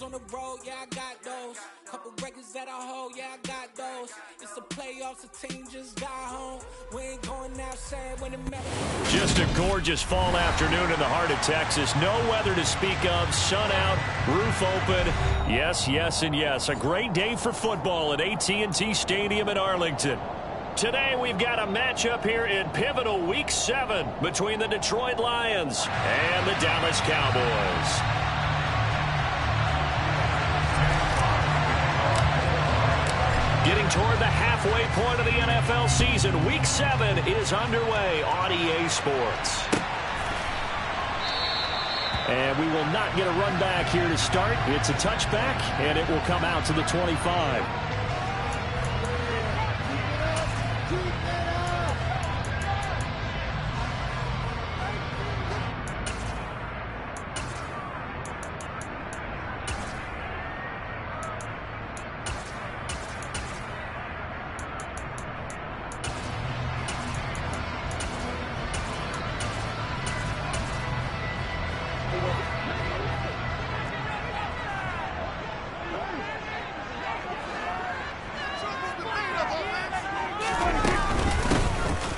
on the road, yeah, I got those. Couple records that I hold, yeah, I got those. It's the playoffs, the team just got home. We ain't going outside when it matters. Just a gorgeous fall afternoon in the heart of Texas. No weather to speak of. Sun out, roof open. Yes, yes, and yes. A great day for football at AT&T Stadium in Arlington. Today we've got a matchup here in pivotal Week 7 between the Detroit Lions and the Dallas Cowboys. Getting toward the halfway point of the NFL season, Week 7 is underway on EA Sports. And we will not get a run back here to start. It's a touchback, and it will come out to the 25.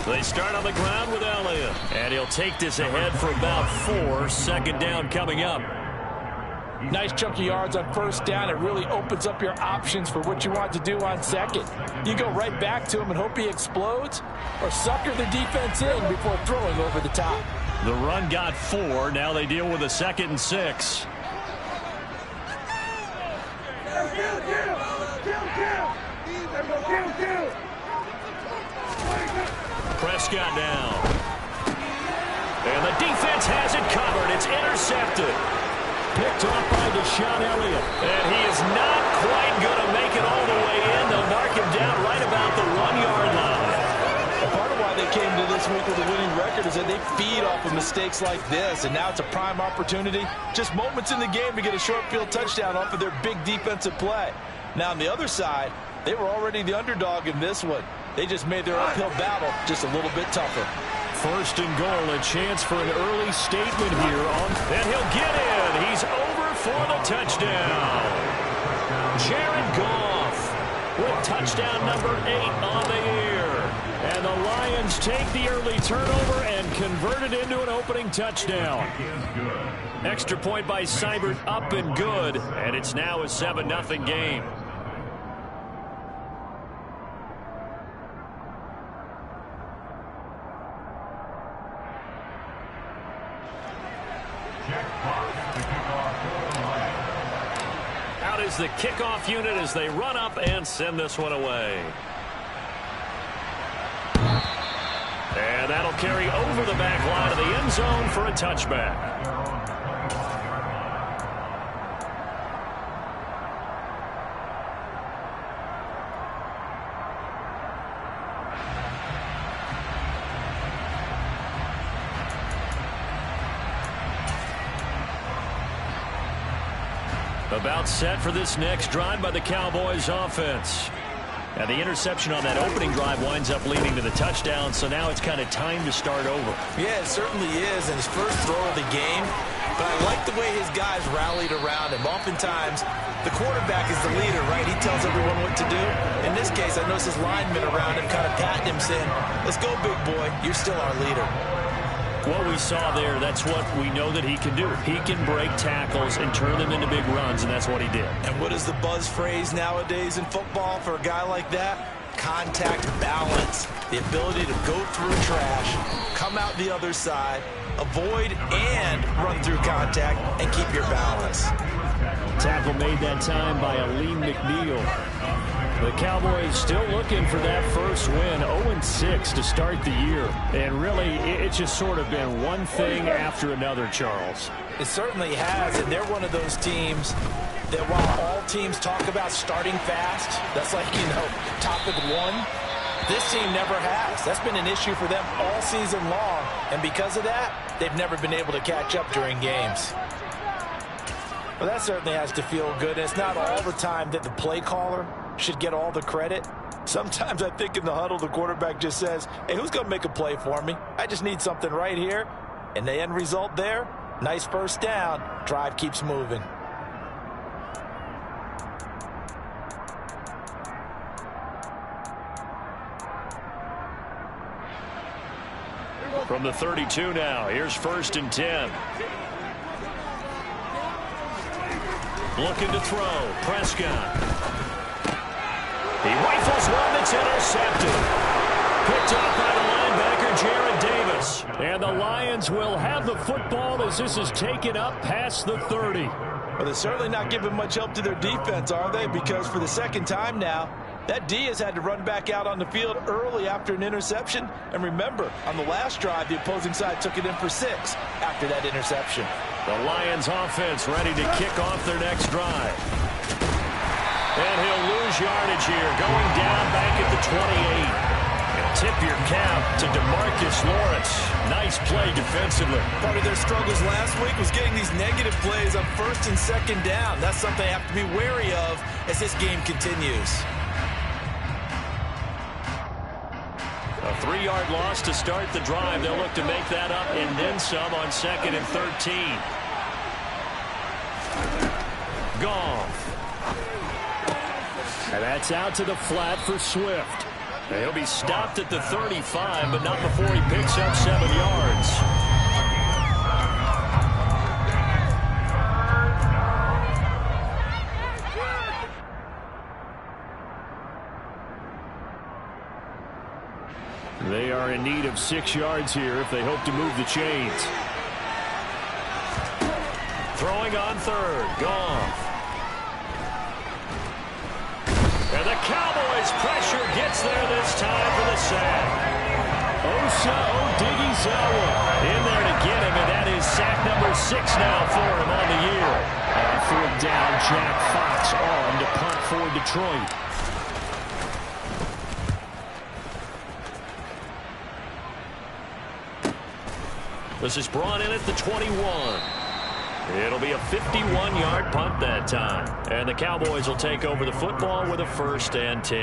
They start on the ground with Elliott, and he'll take this ahead for about 4. Second down coming up. Nice chunk of yards on first down. It really opens up your options for what you want to do on second. You go right back to him and hope he explodes, or sucker the defense in before throwing over the top. The run got 4. Now they deal with a 2nd and 6. Prescott down. And the defense has it covered. It's intercepted. Picked off by Deshaun Elliott. And he is not quite going to make it all the way in. They'll mark him down right about the 1-yard line. Part of why they came to this week with a winning record is that they feed off of mistakes like this. And now it's a prime opportunity. Just moments in the game to get a short field touchdown off of their big defensive play. Now on the other side, they were already the underdog in this one. They just made their uphill battle just a little bit tougher. First and goal, a chance for an early statement here. And he'll get in. He's over for the touchdown. Jared Goff with touchdown number 8 on the year. And the Lions take the early turnover and convert it into an opening touchdown. Extra point by Seibert, up and good. And it's now a 7-0 game. Out is the kickoff unit as they run up and send this one away. And that'll carry over the back line of the end zone for a touchback. About set for this next drive by the Cowboys offense. And the interception on that opening drive winds up leading to the touchdown, so now it's kind of time to start over. Yeah, it certainly is, and his first throw of the game. But I like the way his guys rallied around him. Oftentimes, the quarterback is the leader, right? He tells everyone what to do. In this case, I noticed his linemen around him kind of patting him, saying, "Let's go, big boy. You're still our leader." What we saw there, that's what we know that he can do. He can break tackles and turn them into big runs, and that's what he did. And what is the buzz phrase nowadays in football for a guy like that? Contact balance. The ability to go through trash, come out the other side, avoid and run through contact, and keep your balance. Tackle made that time by Aleem McNeil. The Cowboys still looking for that first win, 0-6 to start the year. And really, it's just sort of been one thing after another, Charles. It certainly has, and they're one of those teams that while all teams talk about starting fast, that's like, topic 1, this team never has. That's been an issue for them all season long, and because of that, they've never been able to catch up during games. Well, that certainly has to feel good. It's not all the time that the play caller should get all the credit. Sometimes I think in the huddle, the quarterback just says, "Hey, who's going to make a play for me? I just need something right here." And the end result there, nice first down. Drive keeps moving. From the 32 now, here's 1st and 10. Looking to throw. Prescott. He rifles one that's intercepted. Picked up by the linebacker, Jared Davis. And the Lions will have the football as this is taken up past the 30. Well, they're certainly not giving much help to their defense, are they? Because for the second time now, that D has had to run back out on the field early after an interception. And remember, on the last drive, the opposing side took it in for 6 after that interception. The Lions offense ready to kick off their next drive. And he'll lose yardage here, going down back at the 28. And tip your cap to DeMarcus Lawrence. Nice play defensively. Part of their struggles last week was getting these negative plays on 1st and 2nd down. That's something they have to be wary of as this game continues. A 3-yard loss to start the drive. They'll look to make that up and then some on 2nd and 13. Goff. And that's out to the flat for Swift. He'll be stopped at the 35, but not before he picks up 7 yards. They are in need of 6 yards here if they hope to move the chains. Throwing on 3rd. Goff. And the Cowboys pressure gets there this time for the sack. Osa Odighizuwa in there to get him, and that is sack number 6 now for him on the year. And 4th down, Jack Fox on to punt for Detroit. This is brought in at the 21. It'll be a 51-yard punt that time. And the Cowboys will take over the football with a 1st and 10.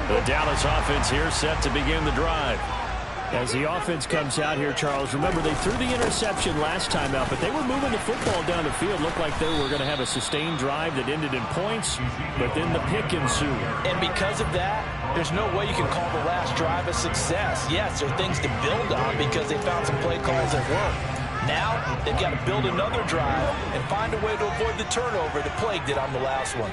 The Dallas offense here set to begin the drive. As the offense comes out here, Charles, remember they threw the interception last time out, but they were moving the football down the field. Looked like they were going to have a sustained drive that ended in points, but then the pick ensued. And because of that, there's no way you can call the last drive a success. Yes, there are things to build on because they found some play calls that work. Now, they've got to build another drive and find a way to avoid the turnover that plagued it on the last one.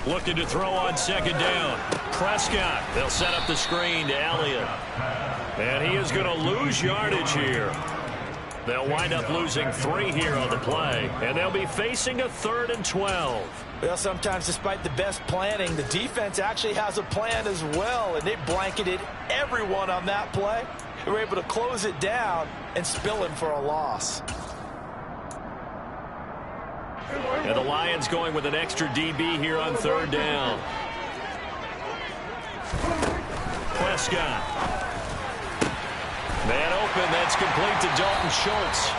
Looking to throw on 2nd down. Prescott. They'll set up the screen to Elliott. And he is going to lose yardage here. They'll wind up losing 3 here on the play. And they'll be facing a 3rd and 12. Well, sometimes despite the best planning, the defense actually has a plan as well. And they blanketed everyone on that play. They were able to close it down and spill him for a loss. And the Lions going with an extra DB here on 3rd down. Prescott. Man open, that's complete to Dalton Schultz.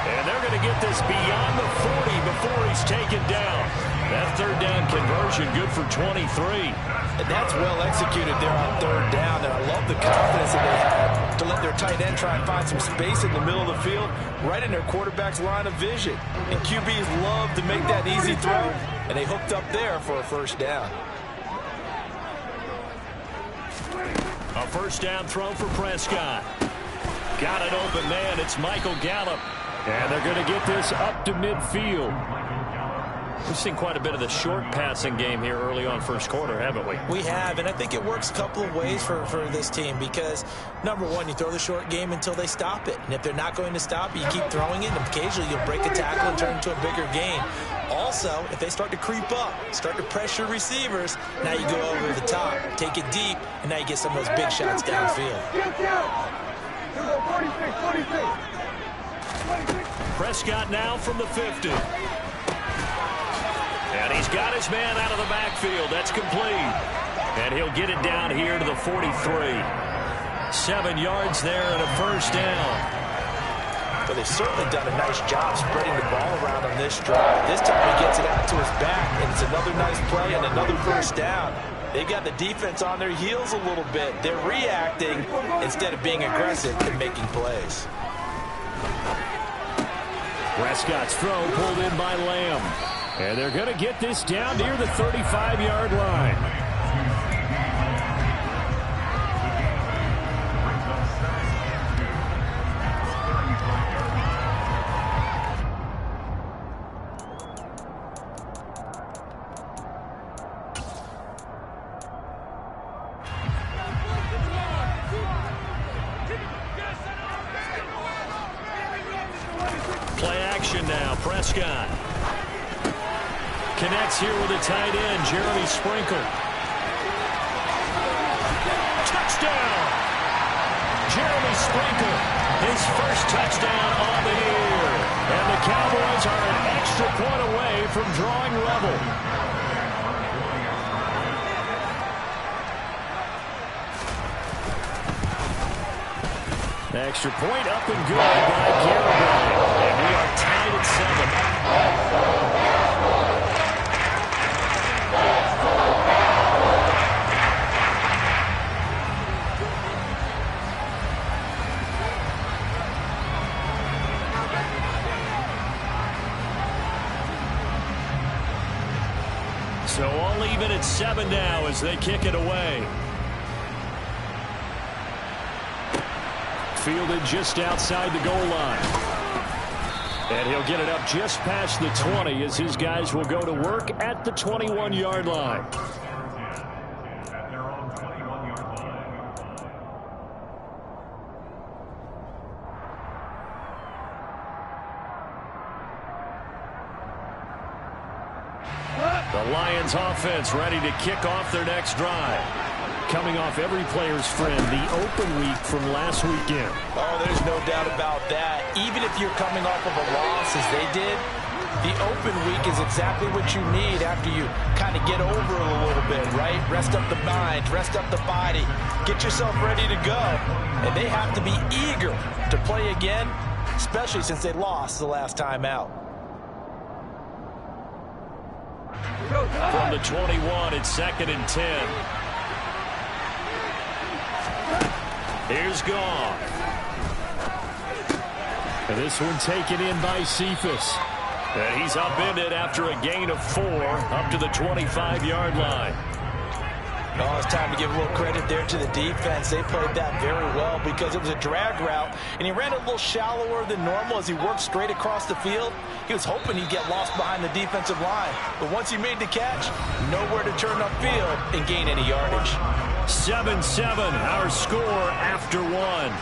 And they're going to get this beyond the 40 before he's taken down. That 3rd down conversion good for 23. And that's well executed there on 3rd down. And I love the confidence that they had to let their tight end try and find some space in the middle of the field, right in their quarterback's line of vision. And QBs love to make that easy throw, and they hooked up there for a 1st down. A 1st down throw for Prescott. Got an open man. It's Michael Gallup. And they're going to get this up to midfield. We've seen quite a bit of the short passing game here early on 1st quarter, haven't we? We have, and I think it works a couple of ways for this team because, number one, you throw the short game until they stop it. And if they're not going to stop it, you keep throwing it, and occasionally you'll break a tackle and turn into a bigger gain. Also, if they start to creep up, start to pressure receivers, now you go over the top, take it deep, and now you get some of those big shots downfield. Prescott now from the 50. And he's got his man out of the backfield. That's complete. And he'll get it down here to the 43. 7 yards there and a 1st down. But they've certainly done a nice job spreading the ball around on this drive. This time he gets it out to his back, and it's another nice play and another 1st down. They've got the defense on their heels a little bit. They're reacting instead of being aggressive and making plays. Prescott's throw pulled in by Lamb. And they're going to get this down near the 35-yard line. Play action now. Prescott connects here with a tight end, Jeremy Sprinkle. Touchdown! Jeremy Sprinkle, his first touchdown on the year. And the Cowboys are an extra point away from drawing level. Extra point up and good by Garibay. And we are tied at 7. So all even at 7 now as they kick it away. Fielded just outside the goal line. And he'll get it up just past the 20 as his guys will go to work at the 21-yard line. The Lions offense ready to kick off their next drive. Coming off every player's friend, the open week from last weekend. Oh, there's no doubt about that. Even if you're coming off of a loss as they did, the open week is exactly what you need after you kind of get over it a little bit, right? Rest up the mind, rest up the body, get yourself ready to go. And they have to be eager to play again, especially since they lost the last time out. From the 21, it's 2nd and 10. Here's Goff. And this one taken in by Cephas. And he's upended after a gain of 4 up to the 25-yard line. Oh, it's time to give a little credit there to the defense. They played that very well because it was a drag route, and he ran a little shallower than normal as he worked straight across the field. He was hoping he'd get lost behind the defensive line. But once he made the catch, nowhere to turn upfield and gain any yardage. 7-7, our score after 1.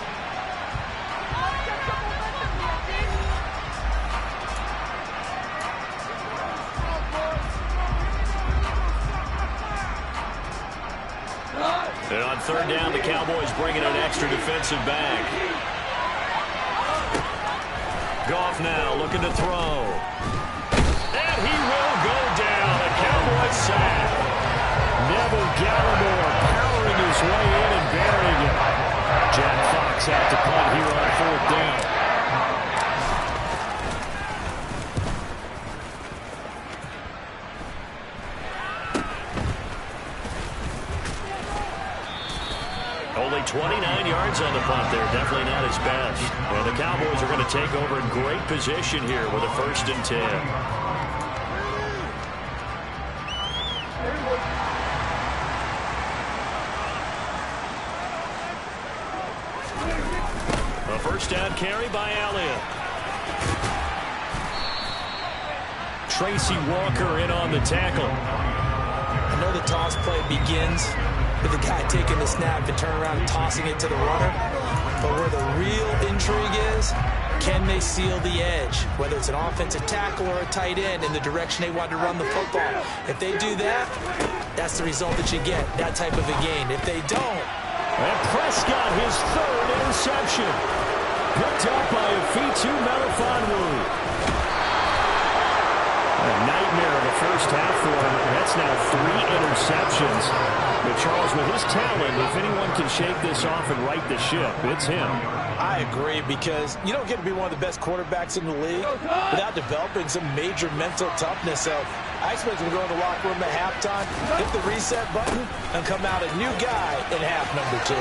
And on 3rd down, the Cowboys bringing an extra defensive back. Goff now looking to throw. And he will go down. A Cowboys sack. Neville Gallimore powering his way in and burying it. Jack Fox out to punt here on 4th down. Only 29 yards on the punt there. Definitely not his best. And the Cowboys are going to take over in great position here with a 1st and 10. A 1st down carry by Elliott. Tracy Walker in on the tackle. I know the toss play begins with the guy taking the snap and turn around and tossing it to the runner. But where the real intrigue is, can they seal the edge? Whether it's an offensive tackle or a tight end in the direction they want to run the football. If they do that, that's the result that you get, that type of a gain. If they don't. And Prescott, his 3rd interception. Picked up by Afitu Melifonwu. A nightmare of a first half for him. That's now 3 interceptions. But Charles, with his talent, if anyone can shake this off and right the ship, it's him. I agree, because you don't get to be one of the best quarterbacks in the league without developing some major mental toughness. So I expect him to go in the locker room at halftime, hit the reset button, and come out a new guy in half number 2.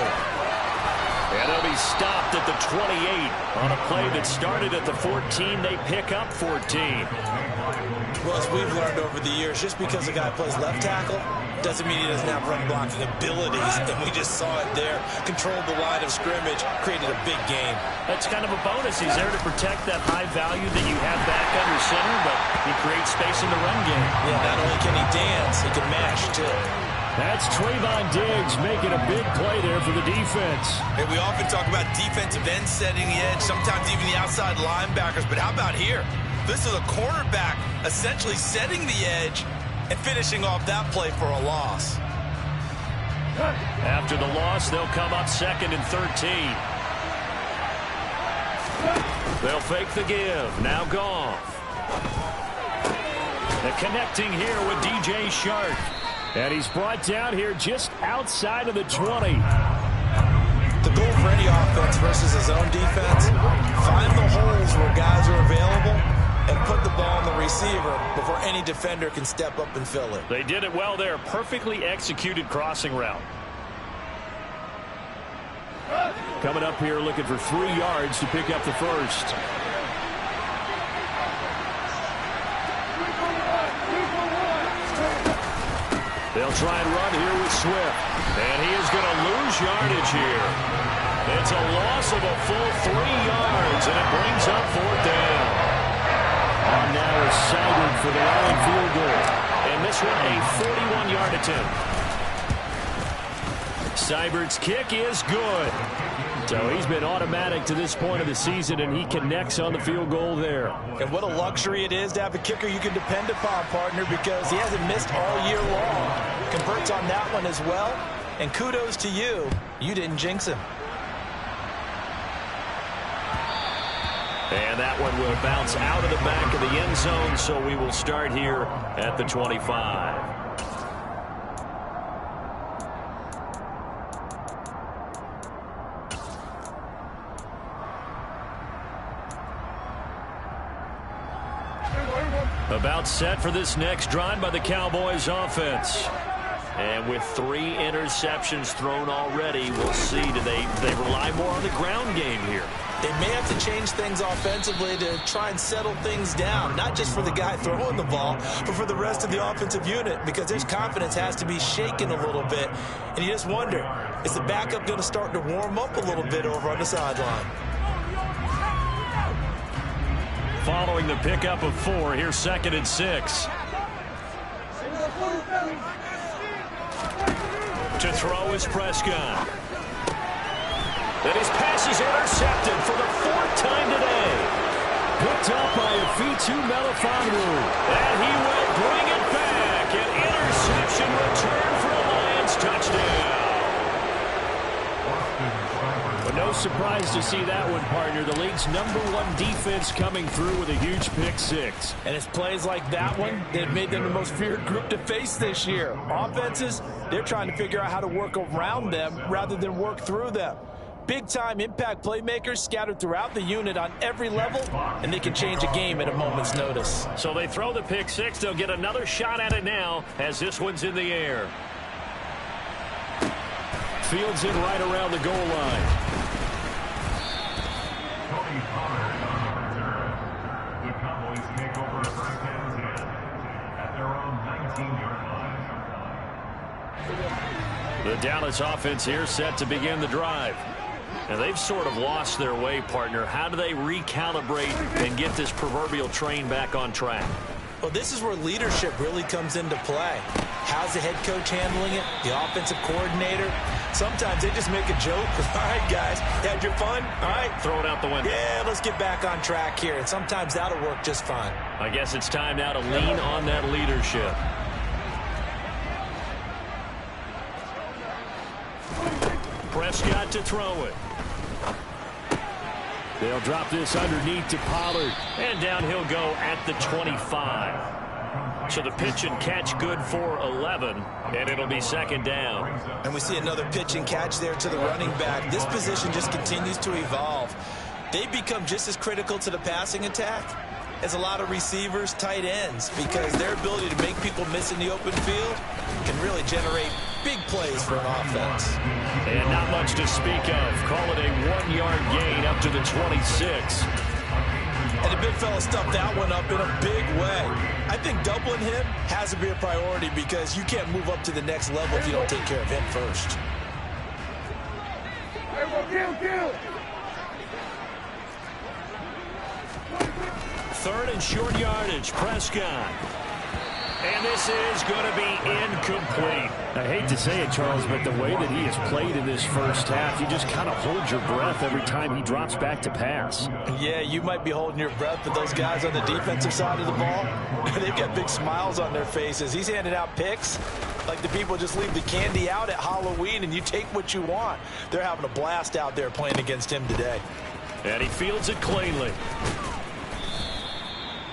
And they'll be stopped at the 28 on a play that started at the 14. They pick up 14. Well, as we've learned over the years, just because a guy plays left tackle doesn't mean he doesn't have run blocking abilities, and we just saw it there. Controlled the line of scrimmage, created a big game. That's kind of a bonus. He's there to protect that high value that you have back under center, but he creates space in the run game. Yeah, not only can he dance, he can mash, too. That's Trayvon Diggs making a big play there for the defense. And we often talk about defensive ends setting the edge, sometimes even the outside linebackers, but how about here? This is a cornerback essentially setting the edge and finishing off that play for a loss. After the loss, they'll come up 2nd and 13. They'll fake the give. Now Goff. They're connecting here with DJ Shark. And he's brought down here just outside of the 20. The goal for any offense versus his own defense, find the holes where guys are available and put the ball on the receiver before any defender can step up and fill it. They did it well there. Perfectly executed crossing route. Coming up here looking for 3 yards to pick up the first. They'll try and run here with Swift. And he is going to lose yardage here. It's a loss of a full 3 yards, and it brings up 4th down. On now is Seibert for the Lion field goal. And this one a 41-yard attempt. Seibert's kick is good. So he's been automatic to this point of the season, and he connects on the field goal there. And what a luxury it is to have a kicker you can depend upon, partner, because he hasn't missed all year long. Converts on that one as well. And kudos to you. You didn't jinx him. And that one will bounce out of the back of the end zone, so we will start here at the 25. About set for this next drive by the Cowboys offense. And with 3 interceptions thrown already, we'll see, do they rely more on the ground game here? They may have to change things offensively to try and settle things down, not just for the guy throwing the ball, but for the rest of the offensive unit, because his confidence has to be shaken a little bit. And you just wonder, is the backup going to start to warm up a little bit over on the sideline? Following the pickup of 4, here's 2nd and 6. To throw is Prescott. And his pass is intercepted for the 4th time today. Picked up by Afitu Melifonwu. And he will bring it back. An interception return for a Lions touchdown. But no surprise to see that one, partner. The league's #1 defense coming through with a huge pick 6. And it's plays like that one that made them the most feared group to face this year. Offenses, they're trying to figure out how to work around them rather than work through them. Big-time impact playmakers scattered throughout the unit on every level, and they can change a game at a moment's notice. So they throw the pick 6. They'll get another shot at it now as this one's in the air. Fields in right around the goal line. The Cowboys take over 1st and 10 at their own 19-yard line. The Dallas offense here set to begin the drive. And they've sort of lost their way, partner. How do they recalibrate and get this proverbial train back on track? Well, this is where leadership really comes into play. How's the head coach handling it? The offensive coordinator? Sometimes they just make a joke. All right, guys, had your fun? All right. Throw it out the window. Yeah, let's get back on track here. And sometimes that'll work just fine. I guess it's time now to lean on that leadership. Prescott to throw it. They'll drop this underneath to Pollard. And down he'll go at the 25. So the pitch and catch good for 11. And it'll be 2nd down. And we see another pitch and catch there to the running back. This position just continues to evolve. They become just as critical to the passing attack is a lot of receivers, tight ends, because their ability to make people miss in the open field can really generate big plays for an offense. And not much to speak of. Call it a 1-yard gain up to the 26. And the big fella stuffed that one up in a big way. I think doubling him has to be a priority because you can't move up to the next level if you don't take care of him first. Third and short yardage, Prescott. And this is going to be incomplete. I hate to say it, Charles, but the way that he has played in this first half, you just kind of hold your breath every time he drops back to pass. Yeah, you might be holding your breath, but those guys on the defensive side of the ball, they've got big smiles on their faces. He's handing out picks like the people just leave the candy out at Halloween and you take what you want. They're having a blast out there playing against him today. And he fields it cleanly.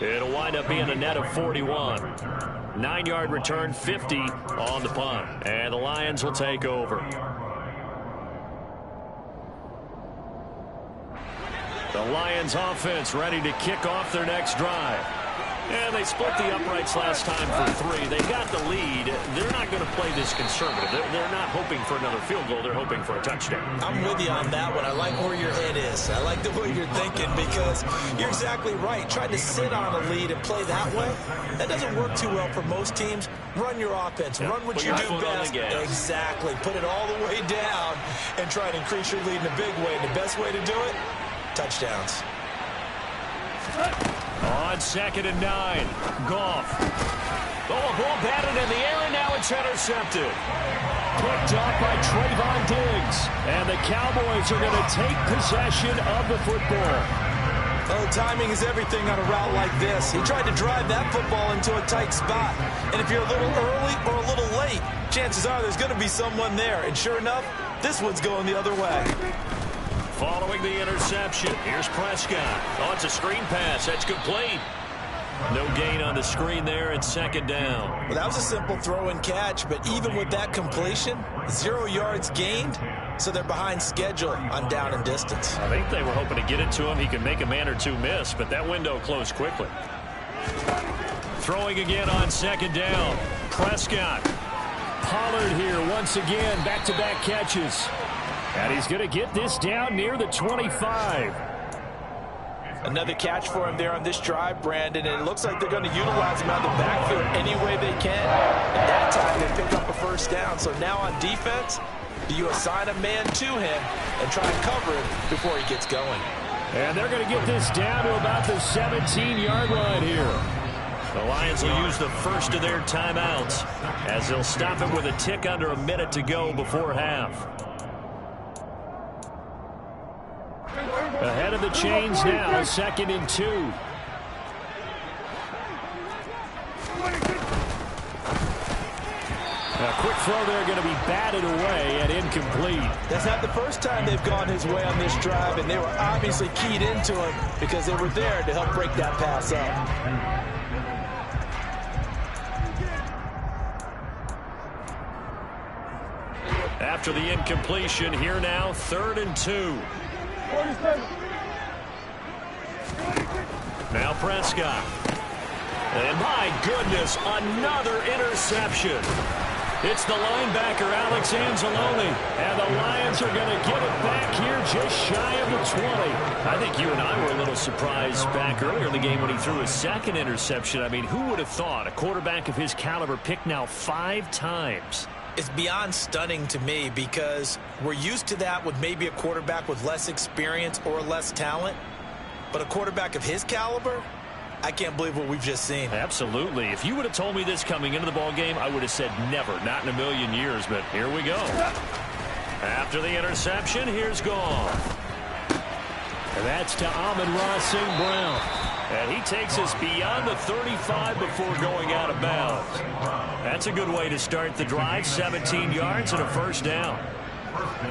It'll wind up being a net of 41. 9-yard return, 50 on the punt. And the Lions will take over. The Lions offense ready to kick off their next drive. And they split the uprights last time for 3. They got the lead. They're not going to play this conservative. They're not hoping for another field goal. They're hoping for a touchdown. I'm with you on that one. I like where your head is. I like the way you're thinking because you're exactly right. Trying to sit on a lead and play that way, that doesn't work too well for most teams. Run your offense. Run what you do best. Exactly. Put it all the way down and try and increase your lead in a big way. And the best way to do it, touchdowns. On 2nd and 9, Goff. Oh, a ball batted in the air, and now it's intercepted. Picked off by Trayvon Diggs. And the Cowboys are going to take possession of the football. Oh, timing is everything on a route like this. He tried to drive that football into a tight spot. And if you're a little early or a little late, chances are there's going to be someone there. And sure enough, this one's going the other way. Following the interception, here's Prescott. Oh, it's a screen pass. That's complete. No gain on the screen there. It's 2nd down. Well, that was a simple throw and catch, but even with that completion, 0 yards gained, so they're behind schedule on down and distance. I think they were hoping to get it to him. He could make a man or two miss, but that window closed quickly. Throwing again on 2nd down. Prescott. Pollard here once again, back-to-back catches. And he's going to get this down near the 25. Another catch for him there on this drive, Brandon, and it looks like they're going to utilize him out of the backfield any way they can. And that time they pick up a first down. So now on defense, do you assign a man to him and try and cover him before he gets going? And they're going to get this down to about the 17-yard line here. The Lions will use the first of their timeouts as they'll stop it with a tick under a minute to go before half. Ahead of the chains now, 2nd and 2. A quick throw there going to be batted away and incomplete. That's not the first time they've gone his way on this drive, and they were obviously keyed into him because they were there to help break that pass up. After the incompletion, here now, 3rd and 2. Now Prescott. And my goodness, another interception. It's the linebacker, Alex Anzalone. And the Lions are going to get it back here just shy of the 20. I think you and I were a little surprised back earlier in the game when he threw his 2nd interception. I mean, who would have thought a quarterback of his caliber picked now 5 times? It's beyond stunning to me because we're used to that with maybe a quarterback with less experience or less talent. But a quarterback of his caliber, I can't believe what we've just seen. Absolutely. If you would have told me this coming into the ballgame, I would have said never, not in a million years. But here we go. After the interception, here's Goff. And that's to Amon-Ra St. Brown. And he takes us beyond the 35 before going out of bounds. That's a good way to start the drive. 17 yards and a first down.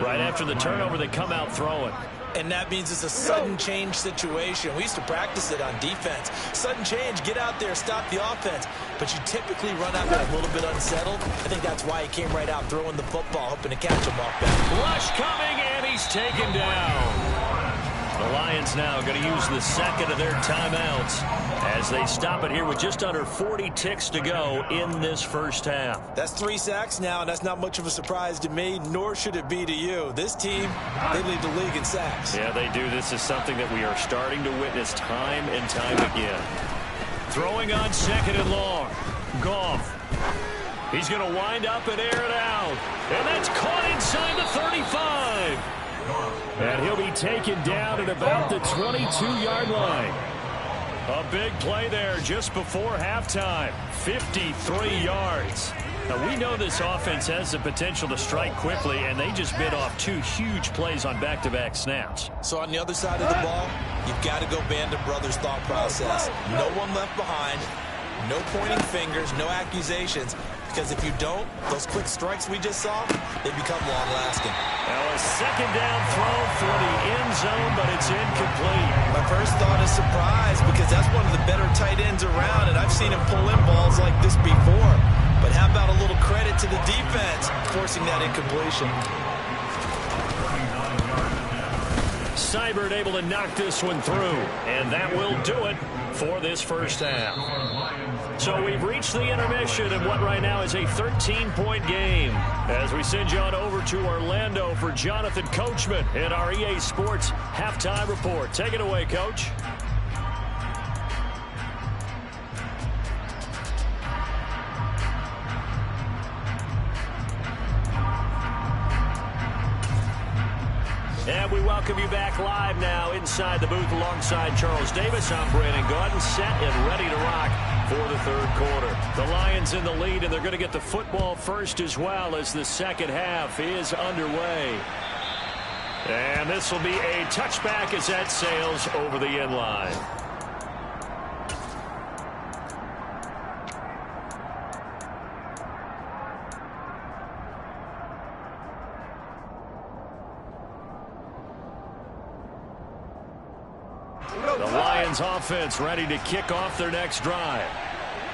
Right after the turnover, they come out throwing. And that means it's a sudden change situation. We used to practice it on defense. Sudden change, get out there, stop the offense. But you typically run out there a little bit unsettled. I think that's why he came right out throwing the football, hoping to catch him off back. Rush coming, and he's taken down. The Lions now going to use the second of their timeouts as they stop it here with just under 40 ticks to go in this first half. That's 3 sacks now, and that's not much of a surprise to me, nor should it be to you. This team, they lead the league in sacks. Yeah, they do. This is something that we are starting to witness time and time again. Throwing on second and long. Goff. He's going to wind up and air it out. And that's caught inside the 35. And he'll be taken down at about the 22-yard line. A big play there just before halftime. 53 yards. Now, we know this offense has the potential to strike quickly, and they just bit off 2 huge plays on back-to-back snaps. So on the other side of the ball, you've got to go Band of Brothers thought process. No one left behind, no pointing fingers, no accusations, because if you don't, those quick strikes we just saw, they become long-lasting. Now a second down throw for the end zone, but it's incomplete. My first thought is surprise, because that's one of the better tight ends around, and I've seen him pull in balls like this before. But how about a little credit to the defense forcing that incompletion? Seibert able to knock this one through, and that will do it for this first half. So we've reached the intermission in what right now is a 13-point game as we send you on over to Orlando for Jonathan Coachman in our EA Sports Halftime Report. Take it away, Coach. And we welcome you back live now inside the booth alongside Charles Davis. I'm Brandon Gaudin, set and ready to rock for the third quarter. The Lions in the lead, and they're going to get the football first as well as the second half is underway. And this will be a touchback as that sails over the end line. The Lions offense ready to kick off their next drive.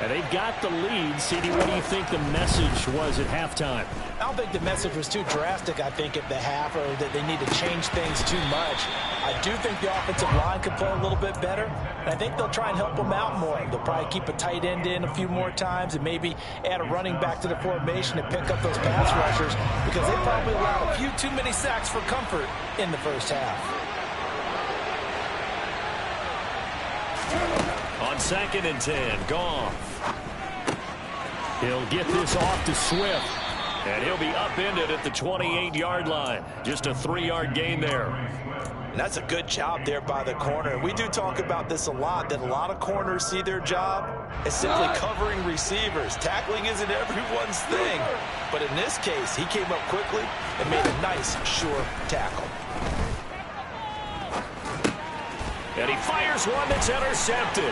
And they've got the lead. CD, what do you think the message was at halftime? I don't think the message was too drastic, I think, at the half, or that they need to change things too much. I do think the offensive line could play a little bit better, and I think they'll try and help them out more. They'll probably keep a tight end in a few more times and maybe add a running back to the formation to pick up those pass rushers, because they probably allowed a few too many sacks for comfort in the first half. On 2nd and 10, Goff. He'll get this off to Swift. And he'll be upended at the 28-yard line. Just a 3-yard gain there. And that's a good job there by the corner. We do talk about this a lot, that a lot of corners see their job as simply covering receivers. Tackling isn't everyone's thing. But in this case, he came up quickly and made a nice, sure tackle. And he fires one that's intercepted.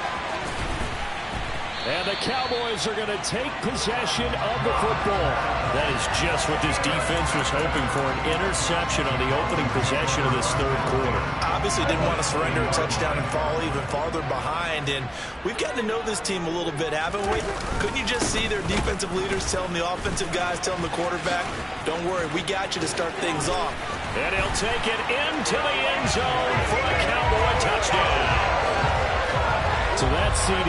And the Cowboys are going to take possession of the football. That is just what this defense was hoping for, an interception on the opening possession of this third quarter. Obviously didn't want to surrender a touchdown and fall even farther behind. And we've gotten to know this team a little bit, haven't we? Couldn't you just see their defensive leaders telling the offensive guys, telling the quarterback, don't worry, we got you to start things off. And he'll take it into the end zone for a Cowboy touchdown. So that CD,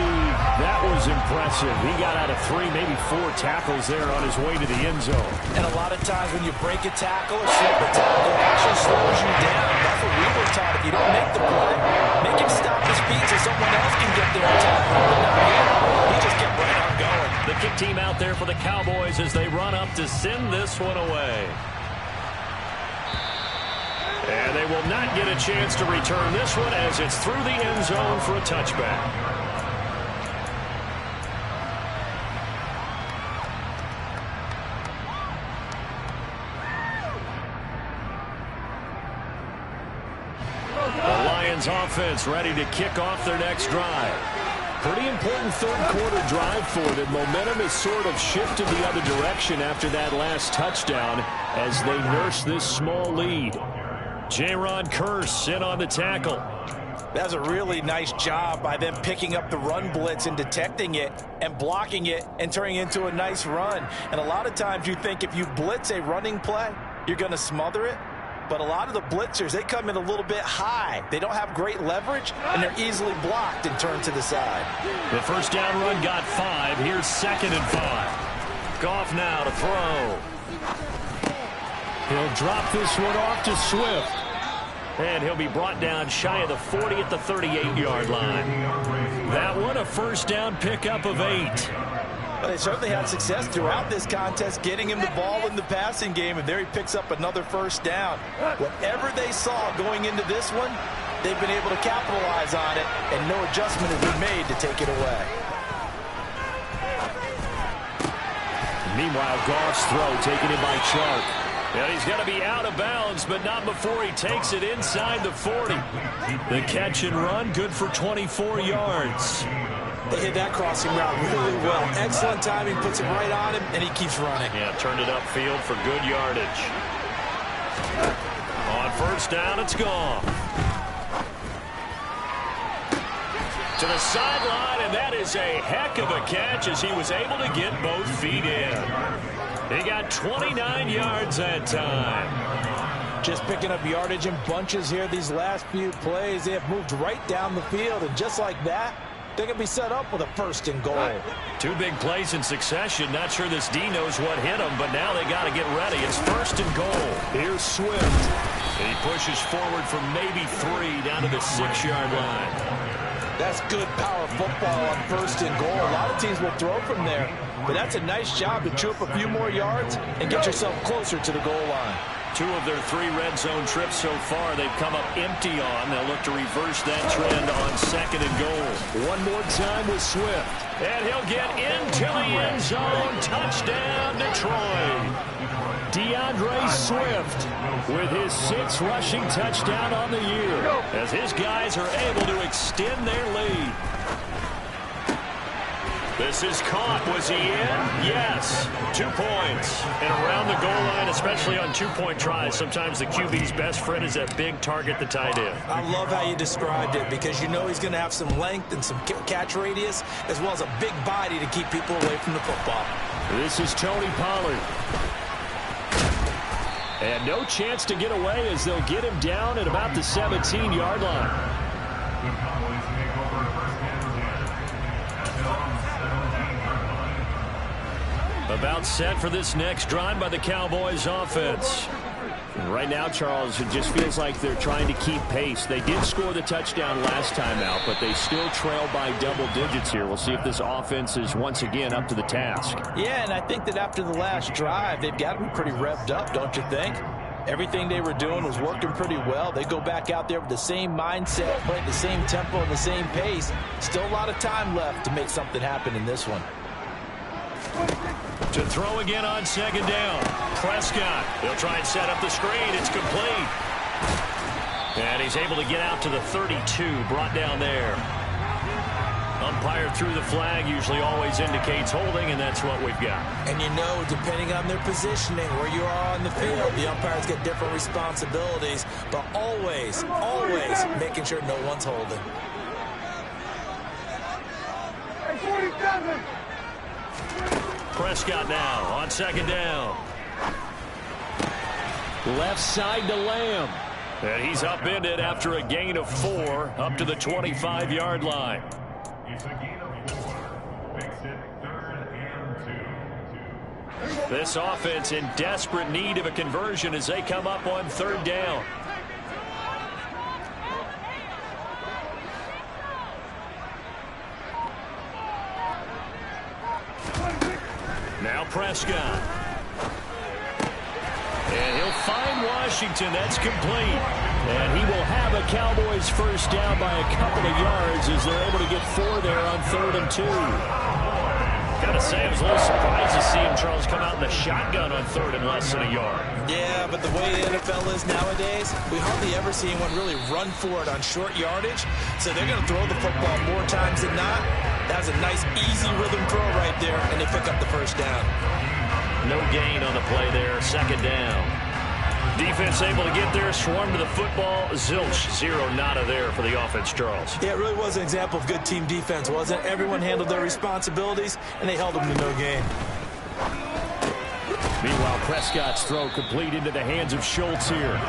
that was impressive. He got out of 3, maybe 4 tackles there on his way to the end zone. And a lot of times when you break a tackle or slip a tackle, it actually slows you down. That's what we were taught. If you don't make the play, make him stop his feet so someone else can get there and tackle him. But not him. He just kept right on going. The kick team out there for the Cowboys as they run up to send this one away. And they will not get a chance to return this one as it's through the end zone for a touchback. The Lions offense ready to kick off their next drive. Pretty important third quarter drive for them. Momentum has sort of shifted the other direction after that last touchdown as they nurse this small lead. J-Ron Curse in on the tackle. That's a really nice job by them picking up the run blitz and detecting it and blocking it and turning it into a nice run. And a lot of times you think if you blitz a running play, you're going to smother it. but a lot of the blitzers, they come in a little bit high. They don't have great leverage, and they're easily blocked and turned to the side. The first down run got 5. Here's 2nd and 5. Goff now to throw. He'll drop this one off to Swift. And he'll be brought down shy of the 40 at the 38-yard line. That one a first down pickup of 8. Well, they certainly had success throughout this contest getting him the ball in the passing game, and there he picks up another first down. Whatever they saw going into this one, they've been able to capitalize on it, and no adjustment has been made to take it away. Meanwhile, Goff's throw taken in by Chark. And he's got to be out of bounds, but not before he takes it inside the 40. The catch and run, good for 24 yards. They hit that crossing route really well. Excellent timing, puts it right on him, and he keeps running. Yeah, turned it upfield for good yardage. On first down, it's gone. To the sideline, and that is a heck of a catch as he was able to get both feet in. He got 29 yards that time. Just picking up yardage in bunches here these last few plays. They have moved right down the field, and just like that, they're going to be set up with a 1st and goal. 2 big plays in succession. Not sure this D knows what hit him, but now they got to get ready. It's 1st and goal. Here's Swift. He pushes forward from maybe 3 down to the 6-yard line. That's good power football on 1st and goal. A lot of teams will throw from there, but that's a nice job to chew up a few more yards and get yourself closer to the goal line. 2 of their 3 red zone trips so far they've come up empty on. They'll look to reverse that trend on 2nd and goal. One more time with Swift. And he'll get into the end zone. Touchdown, Detroit. DeAndre Swift with his 6th rushing touchdown on the year as his guys are able to extend their lead. This is caught. Was he in? Yes. 2 points. And around the goal line, especially on 2-point tries, sometimes the QB's best friend is that big target, the tight end. I love how you described it because you know he's going to have some length and some catch radius as well as a big body to keep people away from the football. This is Tony Pollard. And no chance to get away as they'll get him down at about the 17-yard line. About set for this next drive by the Cowboys offense. Right now, Charles, it just feels like they're trying to keep pace. They did score the touchdown last time out, but they still trail by double digits here. We'll see if this offense is once again up to the task. Yeah, and I think that after the last drive, they've got to be pretty revved up, don't you think? Everything they were doing was working pretty well. They go back out there with the same mindset, playing the same tempo and the same pace. Still a lot of time left to make something happen in this one. To throw again on 2nd down. Prescott. They'll try and set up the screen. It's complete. And he's able to get out to the 32. Brought down there. Umpire threw the flag. Usually always indicates holding, and that's what we've got. And you know, depending on their positioning, where you are on the field, the umpires get different responsibilities. But always, always making sure no one's holding. Prescott now on 2nd down. Left side to Lamb. And he's upended after a gain of 4 up to the 25-yard line. It's a gain of 4. Makes it 3rd and 2. This offense in desperate need of a conversion as they come up on 3rd down. Now Prescott. And he'll find Washington. That's complete. And he will have a Cowboys first down by a couple of yards as they're able to get 4 there on 3rd and 2. Gotta say, I was a little surprised to see him, Charles, come out in the shotgun on 3rd and less than a yard. Yeah, but the way the NFL is nowadays, we hardly ever see anyone really run for it on short yardage. So they're going to throw the football more times than not. That was a nice, easy rhythm throw right there, and they pick up the first down. No gain on the play there. 2nd down. Defense able to get there, swarm to the football. Zilch, 0 nada there for the offense, Charles. Yeah, it really was an example of good team defense, wasn't it? Everyone handled their responsibilities, and they held them to no gain. Meanwhile, Prescott's throw complete into the hands of Schultz here.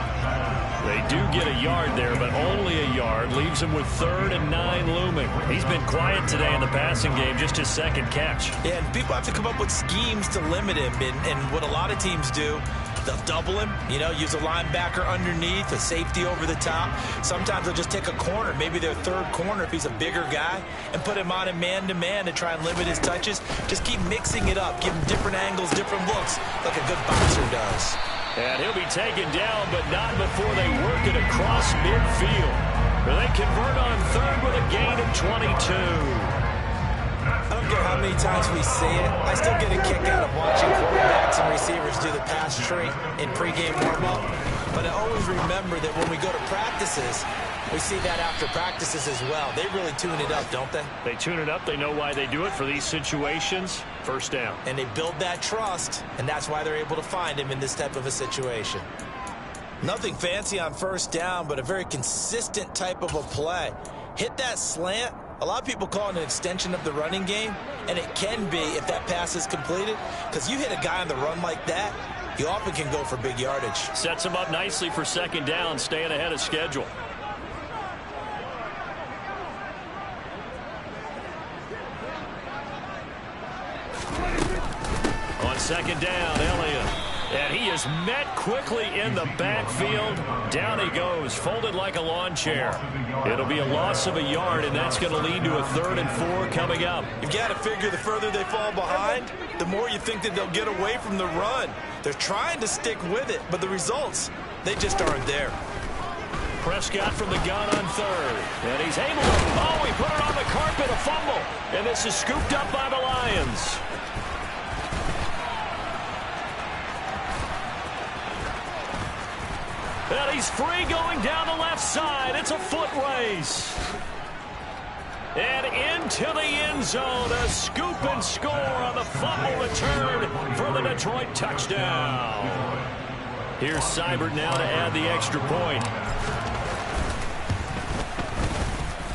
They do get a yard there, but only a yard. Leaves him with 3rd and 9 looming. He's been quiet today in the passing game, just his 2nd catch. Yeah, and people have to come up with schemes to limit him. And what a lot of teams do, they'll double him, use a linebacker underneath, a safety over the top. Sometimes they'll just take a corner, maybe their 3rd corner if he's a bigger guy, and put him on a man-to-man to try and limit his touches. Just keep mixing it up, give him different angles, different looks, like a good boxer does. And he'll be taken down, but not before they work it across midfield. They convert on 3rd with a gain of 22. I don't care how many times we see it. I still get a kick out of watching quarterbacks and receivers do the pass tree in pregame warm-up. But I always remember that when we go to practices, we see that after practices as well. They really tune it up, don't they? They tune it up. They know why they do it for these situations. 1st down. And they build that trust, and that's why they're able to find him in this type of a situation. Nothing fancy on 1st down, but a very consistent type of a play. Hit that slant. A lot of people call it an extension of the running game, and it can be if that pass is completed, because you hit a guy on the run like that, you often can go for big yardage. Sets him up nicely for 2nd down, staying ahead of schedule. On 2nd down, Elliott. And he is met quickly in the backfield. Down he goes, folded like a lawn chair. It'll be a loss of a yard, and that's going to lead to a 3rd and 4 coming up. You've got to figure the further they fall behind, the more you think that they'll get away from the run. They're trying to stick with it, but the results, they just aren't there. Prescott from the gun on 3rd. And he's able to, he put it on the carpet, a fumble. And this is scooped up by the Lions. And he's free going down the left side. It's a foot race. And into the end zone, a scoop and score on the fumble return for the Detroit touchdown. Here's Seibert now to add the extra point.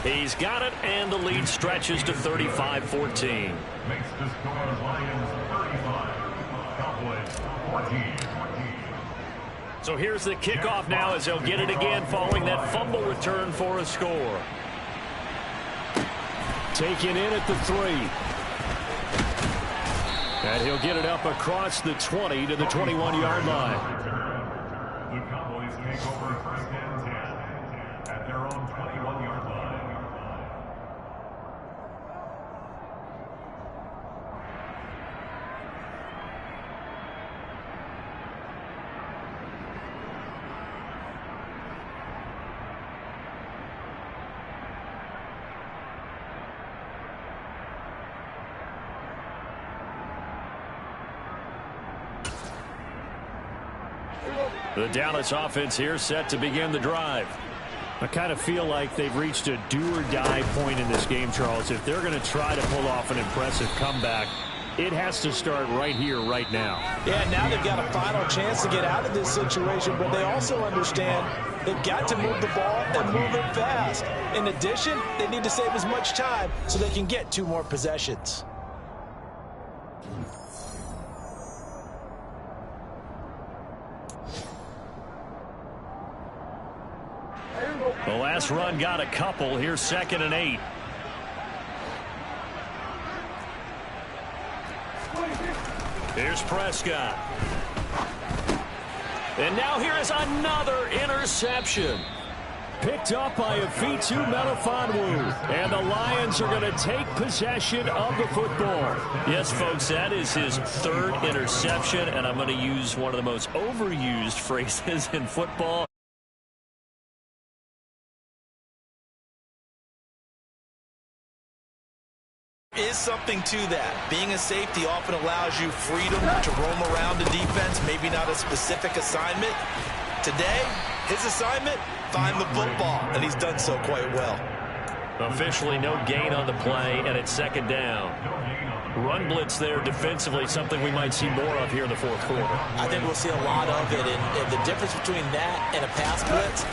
He's got it, and the lead stretches to 35-14. Makes the score Lions 35, Cowboys 14. So here's the kickoff now as they'll get it again following that fumble return for a score. Taken in at the 3. And he'll get it up across the 20 to the 21-yard line. The Cowboys take over 1st and 10 at their own 21-yard line. The Dallas offense here set to begin the drive. I kind of feel like they've reached a do-or-die point in this game, Charles. If they're going to try to pull off an impressive comeback, it has to start right here, right now. Yeah, now they've got a final chance to get out of this situation, but they also understand they've got to move the ball and move it fast. In addition, they need to save as much time so they can get 2 more possessions. The last run got a couple. Here's 2nd and 8. Here's Prescott. And now here is another interception. Picked up by Afitu Melifonwu. And the Lions are going to take possession of the football. Yes, folks, that is his 3rd interception. And I'm going to use one of the most overused phrases in football. Is something to that. Being a safety often allows you freedom to roam around the defense, maybe not a specific assignment. Today, his assignment, find the football, and he's done so quite well. Officially no gain on the play, and it's 2nd down. No gain on the Run blitz there defensively, something we might see more of here in the fourth quarter. I think we'll see a lot of it, and the difference between that and a pass blitz,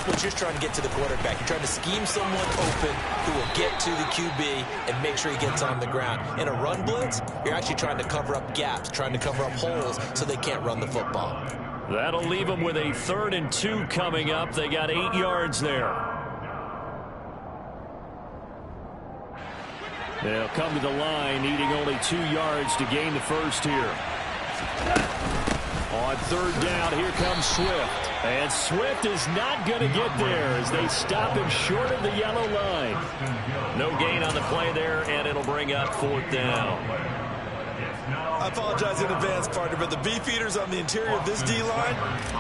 you're just trying to get to the quarterback. You're trying to scheme someone open who will get to the QB and make sure he gets on the ground. In a run blitz, you're actually trying to cover up gaps, trying to cover up holes so they can't run the football. That'll leave them with a 3rd and 2 coming up. They got 8 yards there. They'll come to the line, needing only 2 yards to gain the first here. On 3rd down, here comes Swift. And Swift is not going to get there as they stop him short of the yellow line. No gain on the play there, and it'll bring up 4th down. I apologize in advance, partner, but the beefeaters on the interior of this D-line,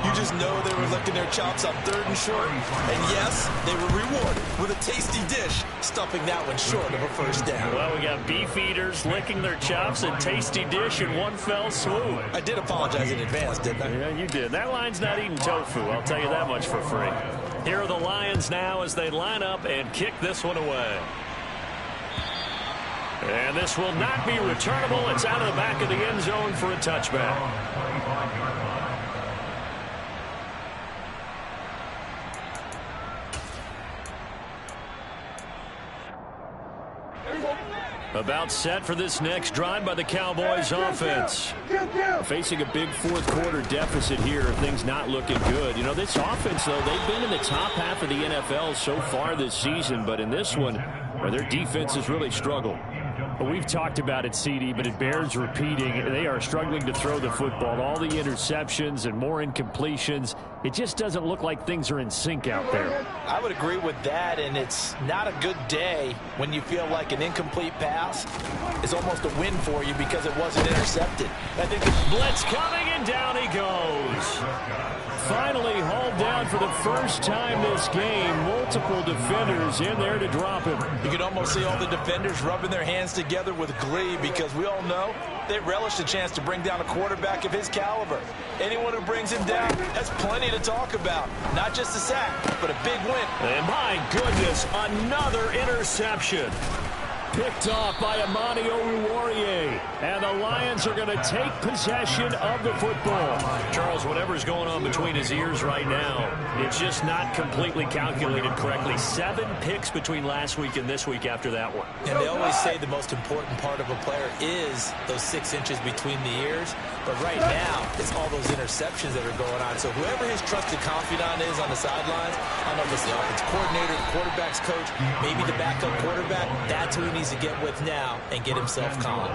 you just know they were licking their chops on 3rd and short. And yes, they were rewarded with a tasty dish, stuffing that one short of a first down. Well, we got beefeaters licking their chops and tasty dish in one fell swoop. I did apologize in advance, didn't I? Yeah, you did. That line's not eating tofu, I'll tell you that much for free. Here are the Lions now as they line up and kick this one away. And this will not be returnable. It's out of the back of the end zone for a touchback. About set for this next drive by the Cowboys offense. Facing a big fourth quarter deficit here. Things not looking good. You know, this offense, though, they've been in the top half of the NFL so far this season. But in this one, their defense has really struggled. We've talked about it, CD, but it bears repeating. They are struggling to throw the football. All the interceptions and more incompletions. It just doesn't look like things are in sync out there. I would agree with that, and it's not a good day when you feel like an incomplete pass is almost a win for you because it wasn't intercepted. I think blitz coming, and down he goes. Finally hauled down for the first time this game. Multiple defenders in there to drop him. You can almost see all the defenders rubbing their hands together with glee because we all know they relish the chance to bring down a quarterback of his caliber. Anyone who brings him down has plenty to talk about. Not just a sack, but a big win. And my goodness, another interception. Picked off by Amani Oruwariye. And the Lions are going to take possession of the football. Charles, whatever's going on between his ears right now, it's just not completely calculated correctly. 7 picks between last week and this week after that one. And they always say the most important part of a player is those 6 inches between the ears. But right now, it's all those interceptions that are going on. So whoever his trusted confidant is on the sidelines, I don't know if it's the offensive coordinator, the quarterback's coach, maybe the backup quarterback, that's who he needs to get with now and get himself calm.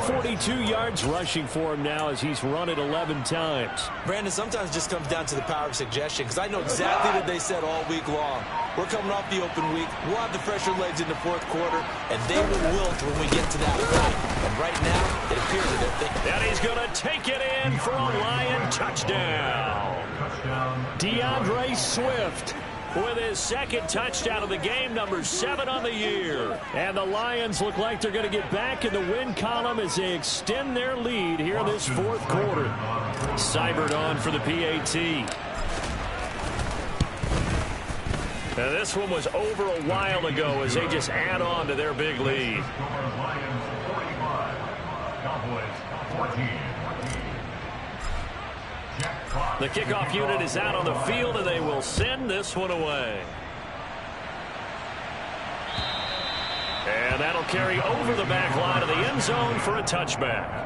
42 yards rushing for him now as he's run it 11 times. Brandon, sometimes it just comes down to the power of suggestion because I know exactly what they said all week long. We're coming off the open week. We'll have the fresher legs in the fourth quarter, and they will wilt when we get to that point. And right now, it appears that they're thinking. And he's going to take it in for a Lion touchdown. DeAndre Swift with his 2nd touchdown of the game, number 7 on the year. And the Lions look like they're going to get back in the win column as they extend their lead here in this fourth quarter. Seibert on for the PAT. Now this one was over a while ago as they just add on to their big lead. The kickoff unit is out on the field, and they will send this one away. And that'll carry over the back line of the end zone for a touchback.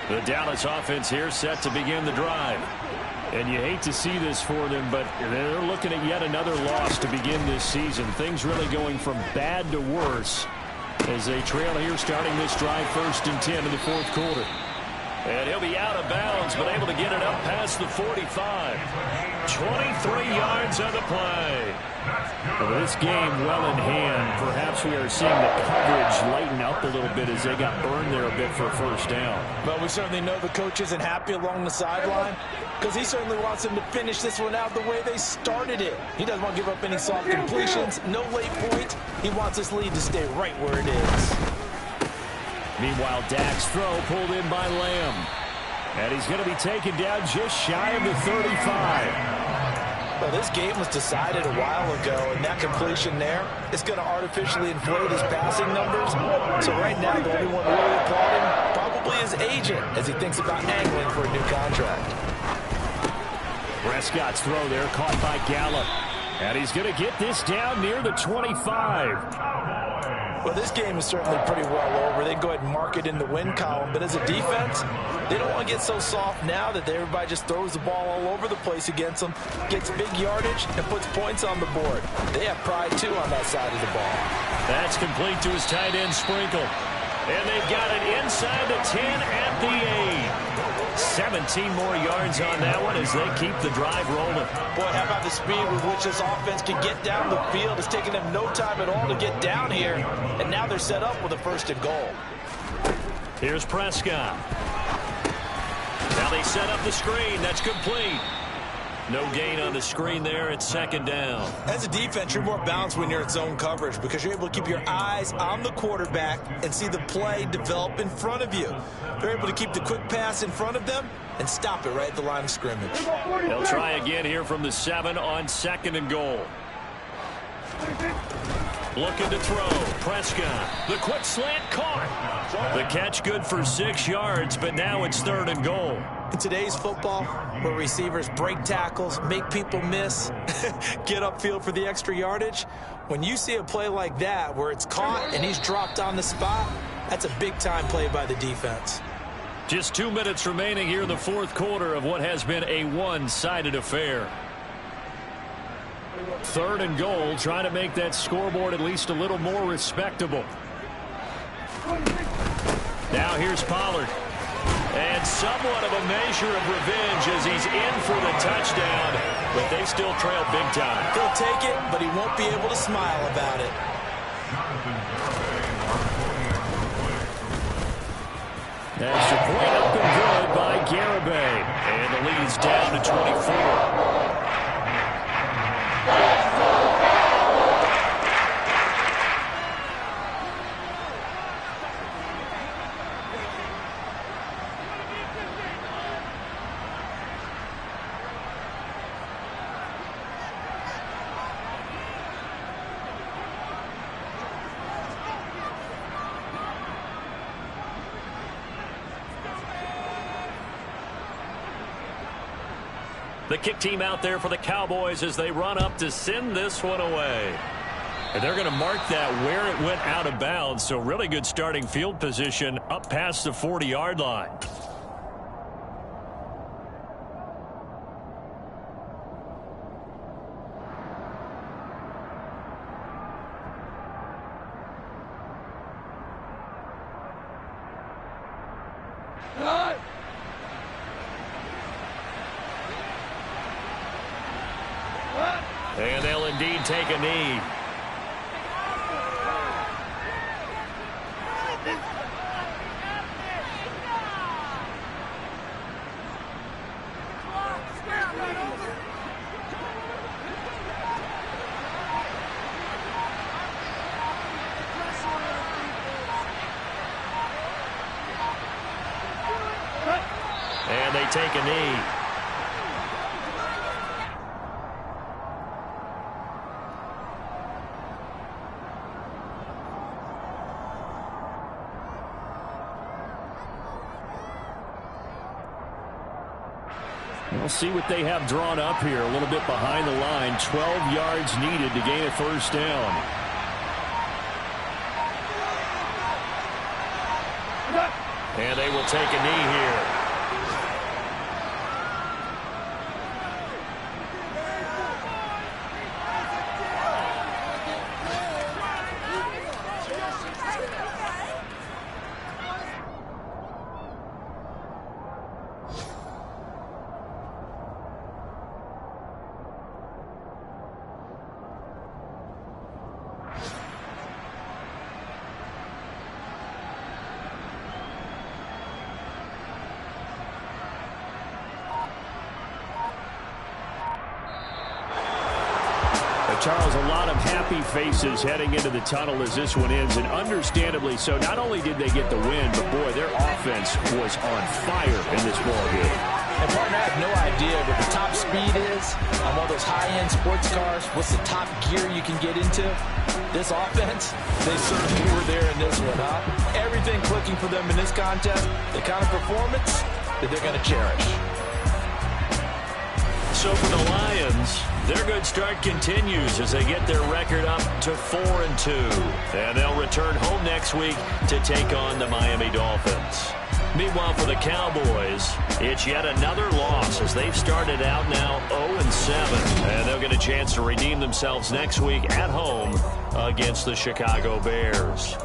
The Dallas offense here set to begin the drive. And you hate to see this for them, but they're looking at yet another loss to begin this season. Things really going from bad to worse as they trail here starting this drive 1st and 10 in the fourth quarter. And he'll be out of bounds, but able to get it up past the 45. 23 yards on the play. Well, this game well in hand. Perhaps we are seeing the coverage lighten up a little bit as they got burned there a bit for a first down. But we certainly know the coach isn't happy along the sideline because he certainly wants them to finish this one out the way they started it. He doesn't want to give up any soft completions, no late points. He wants this lead to stay right where it is. Meanwhile, Dak's throw pulled in by Lamb. And he's going to be taken down just shy of the 35. Well, this game was decided a while ago, and that completion there is going to artificially inflate his passing numbers. So right now, the only one really applauding probably his agent as he thinks about angling for a new contract. Prescott's throw there caught by Gallup. And he's going to get this down near the 25. Well, this game is certainly pretty well over. They can go ahead and mark it in the win column. But as a defense, they don't want to get so soft now that everybody just throws the ball all over the place against them, gets big yardage, and puts points on the board. They have pride, too, on that side of the ball. That's complete to his tight end, Sprinkle. And they've got it inside the 10 at the 8. 17 more yards on that one as they keep the drive rolling. Boy, how about the speed with which this offense can get down the field? It's taken them no time at all to get down here, and now they're set up with a 1st and goal. Here's Prescott. Now they set up the screen. That's complete. No gain on the screen there. It's 2nd down. As a defense, you're more balanced when you're in zone coverage because you're able to keep your eyes on the quarterback and see the play develop in front of you. They're able to keep the quick pass in front of them and stop it right at the line of scrimmage. They'll try again here from the 7 on 2nd and goal. Looking to throw. Prescott. The quick slant caught. The catch good for 6 yards, but now it's 3rd and goal. In today's football, where receivers break tackles, make people miss, get upfield for the extra yardage, when you see a play like that where it's caught and he's dropped on the spot, that's a big-time play by the defense. Just 2 minutes remaining here in the 4th quarter of what has been a one-sided affair. 3rd and goal, trying to make that scoreboard at least a little more respectable. Now here's Pollard. And somewhat of a measure of revenge as he's in for the touchdown, but they still trail big time. He'll take it, but he won't be able to smile about it. Extra point up and good by Garibay. And the lead's down to 24. The kick team out there for the Cowboys as they run up to send this one away. And they're going to mark that where it went out of bounds, so really good starting field position up past the 40-yard line. And they'll indeed take a knee. And they take a knee. We'll see what they have drawn up here. A little bit behind the line. 12 yards needed to gain a 1st down. And they will take a knee here. Charles, a lot of happy faces heading into the tunnel as this one ends, and understandably so. Not only did they get the win, but boy, their offense was on fire in this ball game. And partner, I have no idea what the top speed is on one of those high-end sports cars. What's the top gear you can get into? This offense, they certainly were there in this one, huh? Everything clicking for them in this contest, the kind of performance that they're going to cherish. So for the Lions, their good start continues as they get their record up to 4-2. And they'll return home next week to take on the Miami Dolphins. Meanwhile, for the Cowboys, it's yet another loss as they've started out now 0-7. And they'll get a chance to redeem themselves next week at home against the Chicago Bears.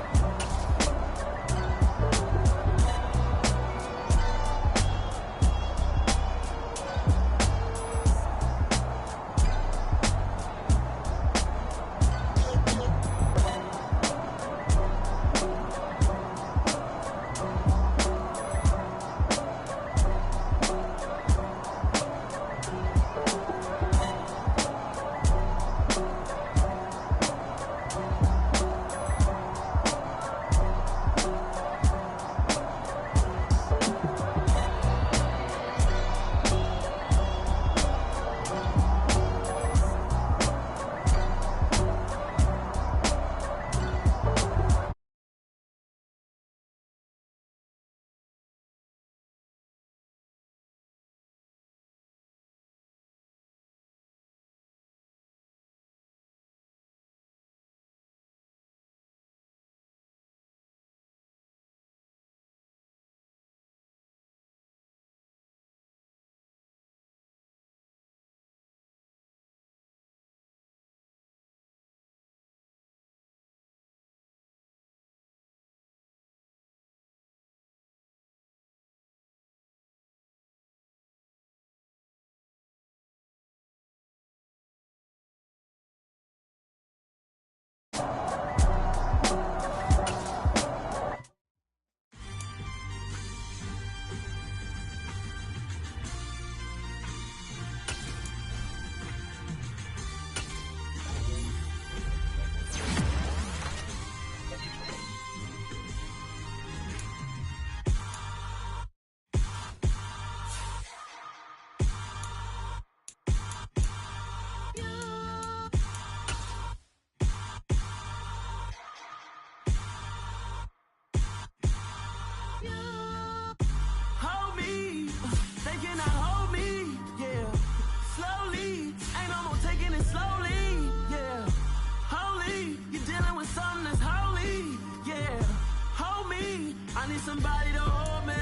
Somebody to hold me.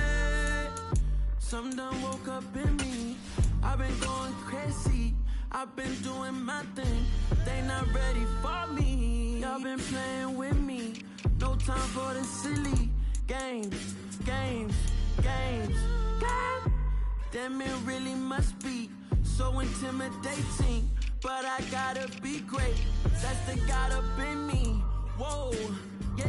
Some done woke up in me. I've been going crazy. I've been doing my thing. They not ready for me. Y'all been playing with me. No time for the silly games. God damn, it really must be so intimidating. But I gotta be great. That's the God up in me. Whoa, yeah.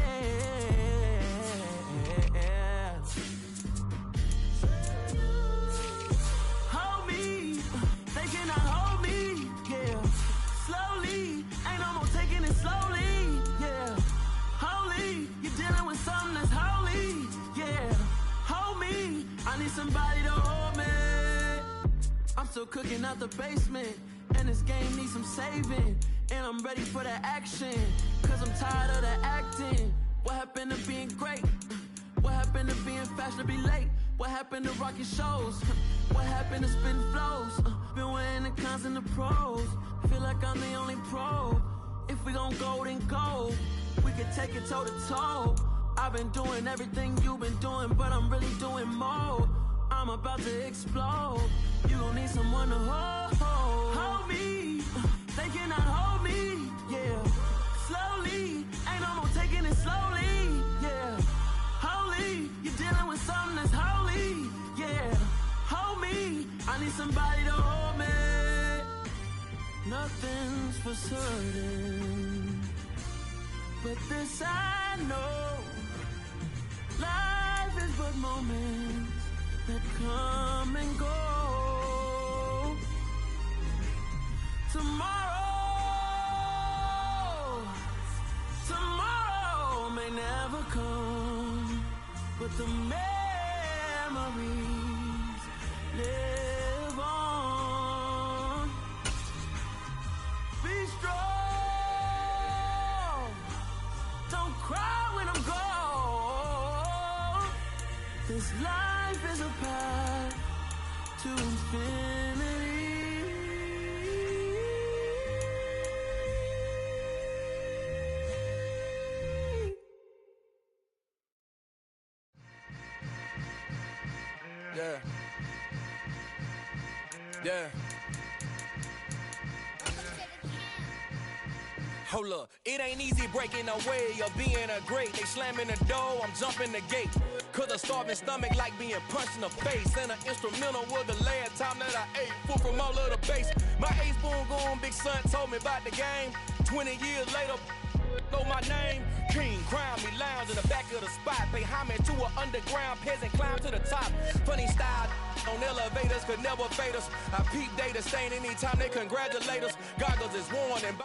Hold me, they cannot hold me, yeah. Slowly, ain't no more taking it slowly, yeah. Holy, you're dealing with something that's holy, yeah. Hold me, I need somebody to hold me. I'm still cooking out the basement, and this game needs some saving. And I'm ready for the action, cause I'm tired of the acting. What happened to being great? What happened to being fashionably late? What happened to rocking shows? What happened to spitting flows? Been wearing the cons and the pros. Feel like I'm the only pro. If we gon' go, then go. We could take it toe to toe. I've been doing everything you've been doing, but I'm really doing more. I'm about to explode. You gon' need someone to hold. Hold me. They cannot hold me. Yeah. Slowly. Ain't no more taking it slowly. Yeah. Holy. You're dealing with something that's holy. Yeah. Hold me. I need somebody to hold me. Nothing's for certain, but this I know. Life is but moments that come and go. Tomorrow may never come, but the memories live. strong. Don't cry when I'm gone. This life is a path to infinity. Yeah. Yeah. Hold up, it ain't easy breaking away or being a great. They slamming the door, I'm jumping the gate. Cause a starving stomach like being punched in the face. And an instrumental was the last time that I ate. Food from all of the base. My A-spoon going, big son told me about the game. 20 years later, know my name. King, crown me, lounge in the back of the spot. Pay homage to an underground peasant, climb to the top. Funny style on elevators could never fade us. I peep data stain anytime they congratulate us. Goggles is worn and